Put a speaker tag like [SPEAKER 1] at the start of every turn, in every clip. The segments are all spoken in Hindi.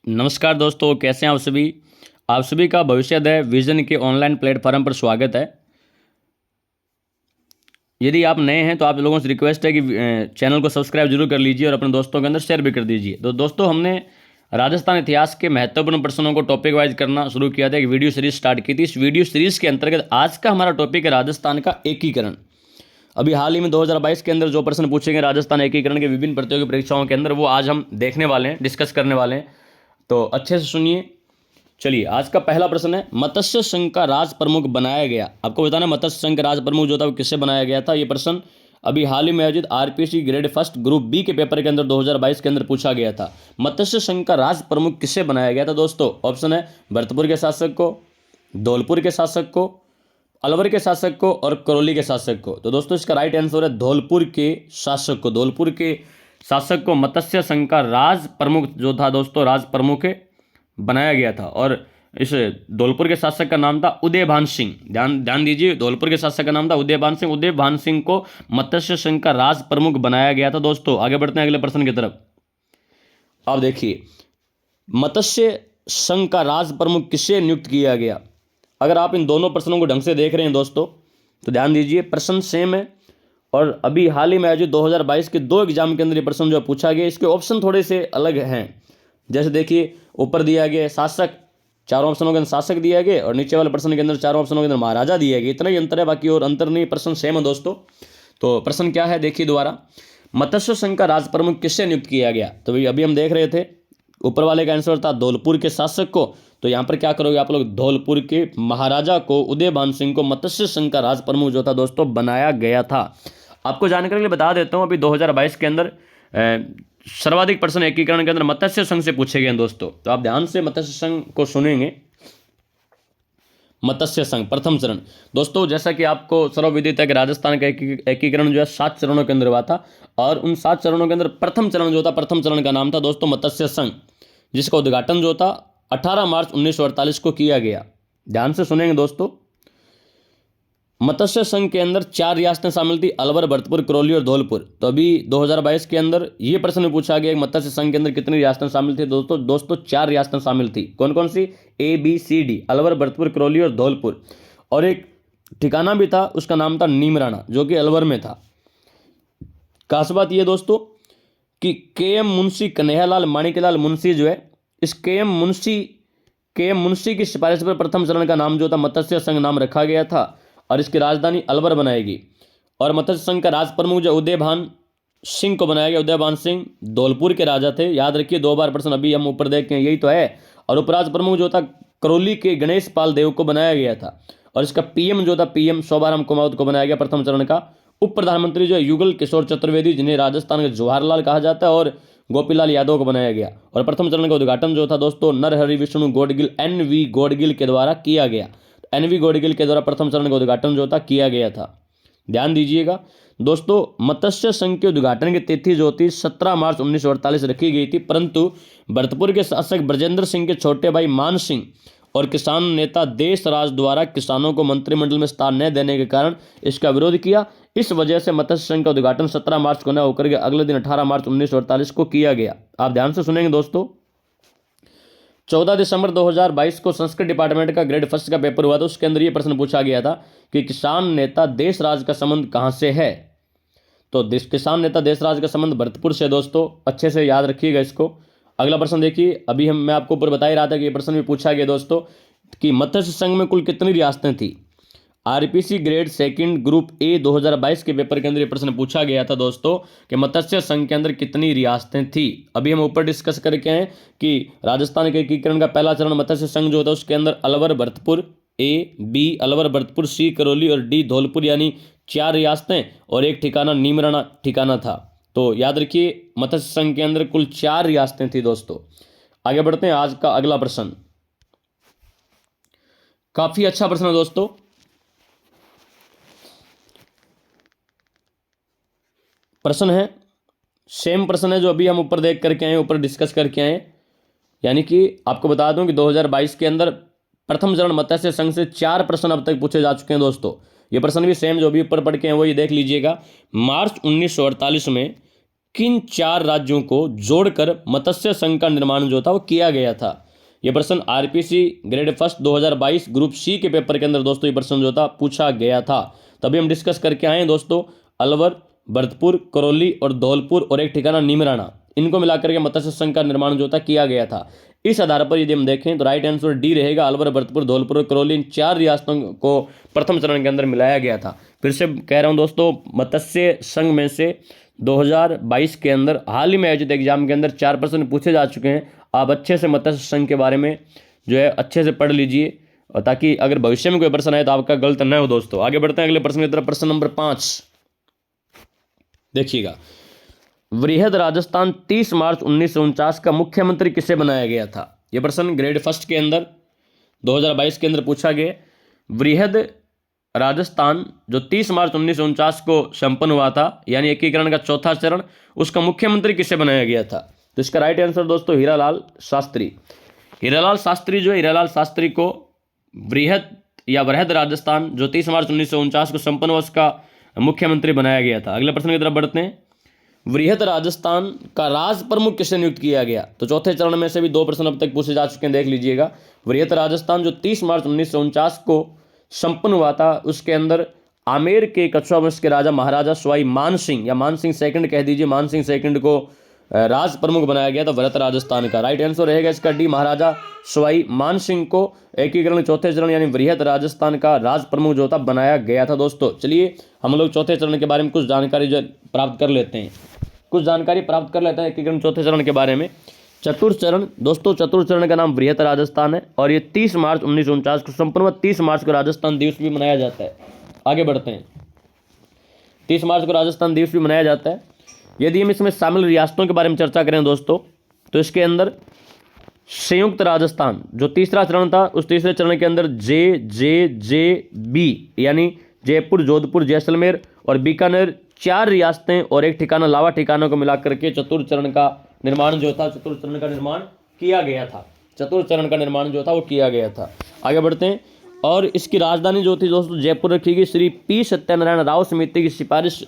[SPEAKER 1] नमस्कार दोस्तों, कैसे हैं आप सभी। आप सभी का भविष्योदय विजन के ऑनलाइन प्लेटफॉर्म पर स्वागत है। यदि आप नए हैं तो आप लोगों से रिक्वेस्ट है कि चैनल को सब्सक्राइब जरूर कर लीजिए और अपने दोस्तों के अंदर शेयर भी कर दीजिए। तो दोस्तों, हमने राजस्थान इतिहास के महत्वपूर्ण प्रश्नों को टॉपिक वाइज करना शुरू किया था, एक वीडियो सीरीज स्टार्ट की थी। इस वीडियो सीरीज के अंतर्गत आज का हमारा टॉपिक है राजस्थान का एकीकरण। अभी हाल ही में 2022 के अंदर जो प्रश्न पूछे गए राजस्थान एकीकरण के विभिन्न प्रतियोगी परीक्षाओं के अंदर, वो आज हम देखने वाले हैं, डिस्कस करने वाले हैं। तो अच्छे से सुनिए। चलिए, आज का पहला प्रश्न है, मत्स्य संघ का राज प्रमुख बनाया गया। आपको बताना है मत्स्य संघ का राज प्रमुख जो था वो किससे बनाया गया था। ये प्रश्न अभी हाल ही में आयोजित RPSC grade first group B के पेपर के अंदर 2022 के अंदर पूछा गया था। मत्स्य संघ का राज प्रमुख किससे बनाया गया था दोस्तों। ऑप्शन है भरतपुर के शासक को, धौलपुर के शासक को, अलवर के शासक को और करौली के शासक को। तो दोस्तों, इसका राइट आंसर है धौलपुर के शासक को। धौलपुर के शासक को मत्स्य संघ का राज प्रमुख जो था दोस्तों, राज प्रमुख बनाया गया था। और इस धौलपुर के शासक का नाम था उदयभान सिंह। ध्यान दीजिए, धौलपुर के शासक का नाम था उदयभान सिंह। उदयभान सिंह को मत्स्य संघ का राज प्रमुख बनाया गया था। दोस्तों, आगे बढ़ते हैं अगले प्रश्न की तरफ। आप देखिए, मत्स्य संघ का राज प्रमुख किससे नियुक्त किया गया। अगर आप इन दोनों प्रश्नों को ढंग से देख रहे हैं दोस्तों, तो ध्यान दीजिए, प्रश्न सेम है। और अभी हाल ही में आयोजित 2022 के दो एग्जाम के अंदर ये प्रश्न जो पूछा गया, इसके ऑप्शन थोड़े से अलग हैं। जैसे देखिए, ऊपर दिया गया शासक, चारों ऑप्शनों के अंदर शासक दिया गया, और नीचे वाले प्रश्न के अंदर चारों ऑप्शनों के अंदर महाराजा दिया गया। इतना ही अंतर है, बाकी और अंतर नहीं, प्रश्न सेम है दोस्तों। तो प्रश्न क्या है देखिए दोबारा, मत्स्य संघ का राज प्रमुख किससे नियुक्त किया गया। तो अभी हम देख रहे थे, ऊपर वाले का आंसर था धौलपुर के शासक को। तो यहाँ पर क्या करोगे आप लोग, धौलपुर के महाराजा को, उदयभान सिंह को मत्स्य संघ का राज प्रमुख जो था दोस्तों बनाया गया था। आपको जानकारी के लिए बता देता हूँ, अभी 2022 के अंदर सर्वाधिक प्रश्न एकीकरण के अंदर मत्स्य संघ से पूछे गए हैं दोस्तों। तो आप ध्यान से मत्स्य संघ को सुनेंगे। मत्स्य संघ प्रथम चरण दोस्तों, जैसा कि आपको सर्वविदित है कि राजस्थान का एकीकरण जो है 7 चरणों के अंदर हुआ था। और उन 7 चरणों के अंदर प्रथम चरण जो था, प्रथम चरण का नाम था दोस्तों मत्स्य संघ, जिसका उद्घाटन जो था 18 मार्च 1948 को किया गया। ध्यान से सुनेंगे दोस्तों। मत्स्य संघ के अंदर 4 रियासतें शामिल थी, अलवर, भरतपुर, करौली और धौलपुर। तो अभी 2022 के अंदर ये प्रश्न पूछा गया, मत्स्य संघ के अंदर कितनी रियासतें शामिल थी दोस्तों 4 रियासतें शामिल थी। कौन कौन सी, ABCD, अलवर, भरतपुर, करौली और धौलपुर। और एक ठिकाना भी था, उसका नाम था नीमराना, जो कि अलवर में था। खास बात यह दोस्तों कि KM मुंशी, कन्हैयालाल माणिक्यलाल मुंशी जो है, इस KM मुंशी की सिफारिश पर प्रथम चरण का नाम जो था मत्स्य संघ नाम रखा गया था। और इसकी राजधानी अलवर बनाएगी। और मत्स्य संघ का राज प्रमुख जो उदयभान सिंह को बनाया गया। उदयभान सिंह धौलपुर के राजा थे, याद रखिए, 2 बार प्रश्न अभी हम ऊपर देखते हैं, यही तो है। और उपराज प्रमुख जो था करौली के गणेश पाल देव को बनाया गया था। और इसका PM जो था, PM शोभाराम कुमावत को बनाया गया प्रथम चरण का। उप प्रधानमंत्री जो है युगल किशोर चतुर्वेदी, जिन्हें राजस्थान के जवाहरलाल कहा जाता है, और गोपीलाल यादव को बनाया गया। और प्रथम चरण का उद्घाटन जो था दोस्तों नरहरि विष्णु गोडगिल, NV गोडगिल के द्वारा किया गया। NV गोडगिल के द्वारा प्रथम चरण का उद्घाटन जो था किया गया था। ध्यान दीजिएगा दोस्तों, मत्स्य संघ के उद्घाटन की तिथि जो थी 17 मार्च 1948 रखी गई थी, परंतु भरतपुर के शासक ब्रजेंद्र सिंह के छोटे भाई मान सिंह और किसान नेता देशराज द्वारा किसानों को मंत्रिमंडल में स्थान न देने के कारण इसका विरोध किया। इस वजह से मत्स्य संघ का उद्घाटन 17 मार्च को न होकर के अगले दिन 18 मार्च 1948 को किया गया। आप ध्यान से सुनेंगे दोस्तों। 14 दिसंबर 2022 को संस्कृत डिपार्टमेंट का ग्रेड फर्स्ट का पेपर हुआ था, उसके अंदर ये प्रश्न पूछा गया था कि किसान नेता देशराज का संबंध कहां से है। तो किसान नेता देशराज का संबंध भरतपुर से दोस्तों, अच्छे से याद रखिएगा इसको। अगला प्रश्न देखिए, अभी मैं आपको ऊपर बता ही रहा था कि ये प्रश्न भी पूछा गया दोस्तों कि मत्स्य संघ में कुल कितनी रियासतें थी। RPC grade second group A 2022 के पेपर के अंदर ये प्रश्न पूछा गया था दोस्तों कि मत्स्य संघ के अंदर कितनी रियासतें थी। अभी हम ऊपर डिस्कस करके हैं कि राजस्थान के एकीकरण का पहला चरण मत्स्य संघ जो था, उसके अंदर अलवर, भरतपुर, B अलवर, भरतपुर, C करौली और D धौलपुर, यानी 4 रियासतें और एक ठिकाना नीमराना ठिकाना था। तो याद रखिए, मत्स्य संघ के अंदर कुल 4 रियासतें थी दोस्तों। आगे बढ़ते हैं, आज का अगला प्रश्न काफी अच्छा प्रश्न है दोस्तों। प्रश्न है, सेम प्रश्न है जो अभी हम ऊपर देख करके आए, ऊपर डिस्कस करके आए। यानी कि आपको बता दूं कि 2022 के अंदर प्रथम चरण मत्स्य संघ से 4 प्रश्न अब तक पूछे जा चुके हैं दोस्तों। ये प्रश्न भी सेम जो अभी ऊपर पढ़ के हैं वो ये देख लीजिएगा। मार्च 1948 में किन 4 राज्यों को जोड़कर मत्स्य संघ का निर्माण जो था वो किया गया था? ये प्रश्न RPC grade first 2022 group C के पेपर के अंदर दोस्तों ये प्रश्न जो था पूछा गया था। तभी हम डिस्कस करके आए हैं दोस्तों, अलवर, भरतपुर, करौली और धौलपुर और एक ठिकाना नीमराना, इनको मिलाकर के मत्स्य संघ का निर्माण जो था किया गया था। इस आधार पर यदि हम देखें तो राइट आंसर डी रहेगा, अलवर, भरतपुर, धौलपुर और करौली, इन 4 रियासतों को प्रथम चरण के अंदर मिलाया गया था। फिर से कह रहा हूं दोस्तों, मत्स्य संघ में से 2022 के अंदर हाल ही में आयोजित एग्जाम के अंदर 4 प्रश्न पूछे जा चुके हैं। आप अच्छे से मत्स्य संघ के बारे में जो है अच्छे से पढ़ लीजिए, और ताकि अगर भविष्य में कोई प्रश्न आए तो आपका गलत न हो दोस्तों। आगे बढ़ते हैं अगले प्रश्न की तरफ। प्रश्न नंबर 5 देखिएगा, वृहद राजस्थान 30 मार्च 1949 का मुख्यमंत्री किसे बनाया गया था? यह प्रश्न ग्रेड फर्स्ट के अंदर 2022 के अंदर पूछा गया। वृहद राजस्थान जो 30 मार्च 1949 को संपन्न हुआ था, यानी एकीकरण का चौथा चरण, उसका मुख्यमंत्री किसे बनाया गया था? तो इसका राइट आंसर दोस्तों हीरालाल शास्त्री। हीरालाल शास्त्री जो है, हीरालाल शास्त्री को वृहद राजस्थान जो 30 मार्च 1949 को संपन्न हुआ उसका मुख्यमंत्री बनाया गया था। अगले प्रश्न की तरफ बढ़ते हैं। वृहद राजस्थान का राज प्रमुख किसे नियुक्त किया गया? तो चौथे चरण में से भी 2 प्रश्न अब तक पूछे जा चुके हैं, देख लीजिएगा। वृहद राजस्थान जो 30 मार्च 1949 को संपन्न हुआ था, उसके अंदर आमेर के कछुआ वंश के राजा महाराजा सवाई मान सिंह, या मान सिंह सेकंड कह दीजिए, मान सिंह सेकंड को राज प्रमुख बनाया गया था वृहद राजस्थान का। राइट आंसर रहेगा इसका डी, महाराजा सवाई मान सिंह को एकीकरण चौथे चरण यानी वृहद राजस्थान का राज प्रमुख जो था बनाया गया था दोस्तों। चलिए हम लोग चौथे चरण के बारे में कुछ जानकारी जो प्राप्त कर लेते हैं, एकीकरण चौथे चरण के बारे में। चतुर्थ चरण दोस्तों, चतुर्थ चरण का नाम वृहद राजस्थान है और ये 30 मार्च 1949 को संपन्न हुआ। 30 मार्च को राजस्थान दिवस भी मनाया जाता है। आगे बढ़ते हैं, 30 मार्च को राजस्थान दिवस भी मनाया जाता है। यदि हम इसमें शामिल रियासतों के बारे में चर्चा करें दोस्तों, तो इसके अंदर संयुक्त राजस्थान जो तीसरा चरण था, उस तीसरे चरण के अंदर JJJB यानी जयपुर, जोधपुर, जैसलमेर और बीकानेर 4 रियासतें और एक ठिकाना लावा ठिकानों को मिलाकर के चतुर्थ चरण का निर्माण जो था, चतुर्थ चरण का निर्माण किया गया था। चतुर्थ चरण का निर्माण जो था वो किया गया था। आगे बढ़ते हैं, और इसकी राजधानी जो थी दोस्तों जयपुर रखी गई। श्री P सत्यनारायण राव समिति की सिफारिश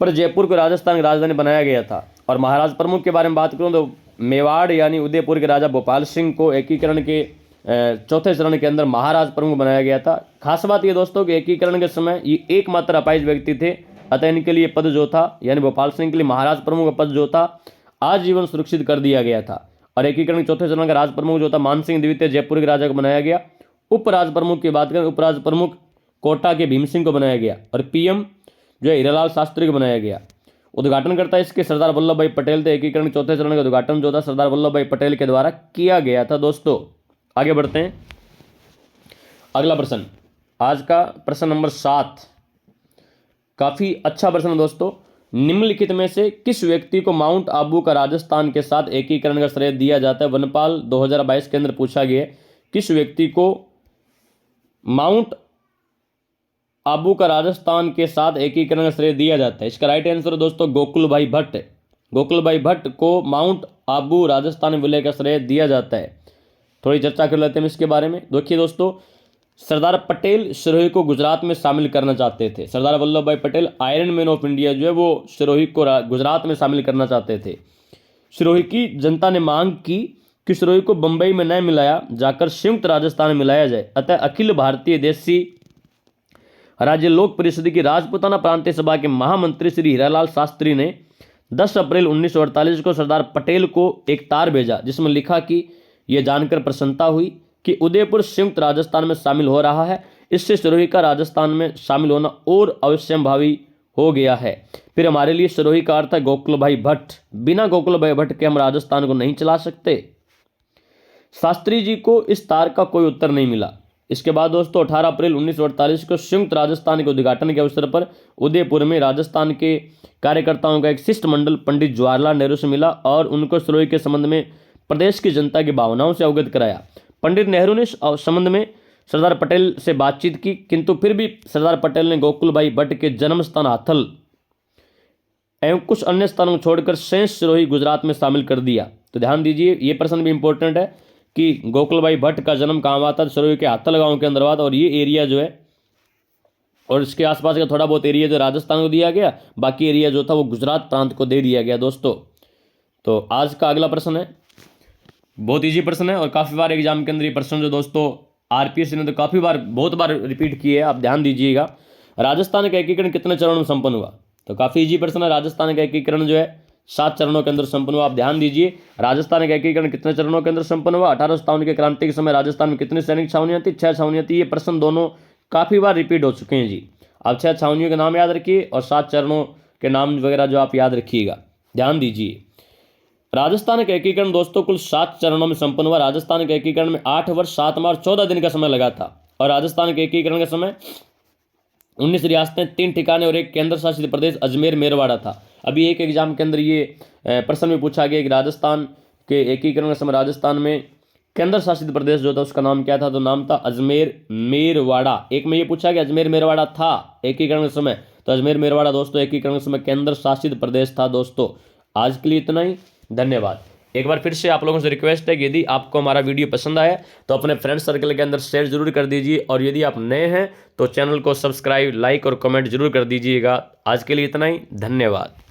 [SPEAKER 1] पर जयपुर को राजस्थान की राजधानी बनाया गया था। और महाराज प्रमुख के बारे में बात करूं तो मेवाड़ यानी उदयपुर के राजा भोपाल सिंह को एकीकरण के चौथे चरण के अंदर महाराज प्रमुख बनाया गया था। खास बात ये दोस्तों कि एकीकरण के समय ये एकमात्र अपाहिज व्यक्ति थे, अतः इनके लिए पद जो था यानी भोपाल सिंह के लिए महाराज प्रमुख का पद जो था आजीवन सुरक्षित कर दिया गया था। और एकीकरण के चौथे चरण का राज प्रमुख जो था मान सिंह द्वितीय जयपुर के राजा को बनाया गया। उपराज प्रमुख की बात करें, उपराज प्रमुख कोटा के भीम सिंह को बनाया गया और PM जो है हीरालाल शास्त्री को बनाया गया। उद्घाटनकर्ता इसके सरदार वल्लभ भाई पटेल थे। एकीकरण के चौथे चरण का उद्घाटन जो था सरदार वल्लभ भाई पटेल के द्वारा किया गया था दोस्तों। आगे बढ़ते हैं, अगला प्रश्न, आज का प्रश्न नंबर 7 काफी अच्छा प्रश्न दोस्तों। निम्नलिखित में से किस व्यक्ति को माउंट आबू का राजस्थान के साथ एकीकरण का श्रेय दिया जाता है? वनपाल 2022 के अंदर पूछा गया, किस व्यक्ति को माउंट आबू का राजस्थान के साथ एकीकरण का श्रेय दिया जाता है? इसका राइट आंसर है दोस्तों गोकुल भाई भट्ट। गोकुल भाई भट्ट को माउंट आबू राजस्थान विलय का श्रेय दिया जाता है। थोड़ी चर्चा कर लेते हैं इसके बारे में। देखिए दोस्तों, सरदार पटेल सिरोही को गुजरात में शामिल करना चाहते थे। सरदार वल्लभ भाई Patel iron man of India जो है वो सिरोही को गुजरात में शामिल करना चाहते थे। सिरोही की जनता ने मांग की कि सिरोही को बंबई में न मिलाया जाकर संयुक्त राजस्थान में मिलाया जाए। अतः अखिल भारतीय देशी राज्य लोक परिषद की राजपूताना प्रांतीय सभा के महामंत्री श्री हीरालाल शास्त्री ने 10 अप्रैल 1948 को सरदार पटेल को एक तार भेजा, जिसमें लिखा कि यह जानकर प्रसन्नता हुई कि उदयपुर संयुक्त राजस्थान में शामिल हो रहा है। इससे सिरोही का राजस्थान में शामिल होना और अवश्यंभावी हो गया है। फिर हमारे लिए सिरोही का अर्थ है गोकुल भाई भट्ट। बिना गोकुल भाई भट्ट के हम राजस्थान को नहीं चला सकते। शास्त्री जी को इस तार का कोई उत्तर नहीं मिला। इसके बाद दोस्तों 18 अप्रैल 1948 को संयुक्त राजस्थान के उद्घाटन के अवसर पर उदयपुर में राजस्थान के कार्यकर्ताओं का एक शिष्टमंडल पंडित जवाहरलाल नेहरू से मिला और उनको सिरोही के संबंध में प्रदेश की जनता की भावनाओं से अवगत कराया। पंडित नेहरू ने संबंध में सरदार पटेल से बातचीत की, किंतु फिर भी सरदार पटेल ने गोकुल भाई भट्ट के जन्म स्थान हाथल एवं कुछ अन्य स्थानों को छोड़कर शेष सिरोही गुजरात में शामिल कर दिया। तो ध्यान दीजिए, ये प्रश्न भी इंपॉर्टेंट है कि गोकुल भाई भट्ट का जन्म कहाँ हुआ था? सिरोही के हाथल गांव के अंदर हुआ था और ये एरिया जो है और इसके आसपास का थोड़ा बहुत एरिया जो राजस्थान को दिया गया, बाकी एरिया जो था वो गुजरात प्रांत को दे दिया गया दोस्तों। तो आज का अगला प्रश्न है, बहुत ईजी प्रश्न है और काफ़ी बार एग्जाम के अंदर ये प्रश्न जो दोस्तों आरपीएससी ने तो काफ़ी बार बहुत बार रिपीट किए हैं, आप ध्यान दीजिएगा। राजस्थान का एकीकरण कितने चरणों में संपन्न हुआ? तो काफ़ी ईजी प्रश्न है। राजस्थान का एकीकरण जो है 7 चरणों के अंदर संपन्न हुआ। आप ध्यान दीजिए, राजस्थान का एकीकरण कितने चरणों के अंदर संपन्न हुआ? 1857 के क्रांति के समय राजस्थान में कितनी सैनिक छावनियां थी? 6 छावनियां थी। ये प्रश्न दोनों काफ़ी बार रिपीट हो चुके हैं जी। आप 6 छावनियों के नाम याद रखिए और 7 चरणों के नाम वगैरह जो आप याद रखिएगा, ध्यान दीजिए। राजस्थान का एकीकरण दोस्तों कुल 7 चरणों में संपन्न हुआ। राजस्थान के एकीकरण में 8 वर्ष 7 माह और 14 दिन का समय लगा था। और राजस्थान के एकीकरण का समय 19 रियासतें, 3 ठिकाने और एक केंद्र शासित प्रदेश अजमेर मेरवाड़ा था। अभी एक एग्जाम के अंदर ये प्रश्न में पूछा गया कि राजस्थान के एकीकरण का समय राजस्थान में केंद्र शासित प्रदेश जो था उसका नाम क्या था? तो नाम था अजमेर मेरवाड़ा। एक में ये पूछा कि अजमेर मेरवाड़ा था एकीकरण के समय, तो अजमेर मेरवाड़ा दोस्तों एकीकरण के समय केंद्र शासित प्रदेश था। दोस्तों आज के लिए इतना ही, धन्यवाद। एक बार फिर से आप लोगों से रिक्वेस्ट है कि यदि आपको हमारा वीडियो पसंद आया तो अपने फ्रेंड सर्कल के अंदर शेयर जरूर कर दीजिए, और यदि आप नए हैं तो चैनल को सब्सक्राइब, लाइक और कमेंट जरूर कर दीजिएगा। आज के लिए इतना ही, धन्यवाद।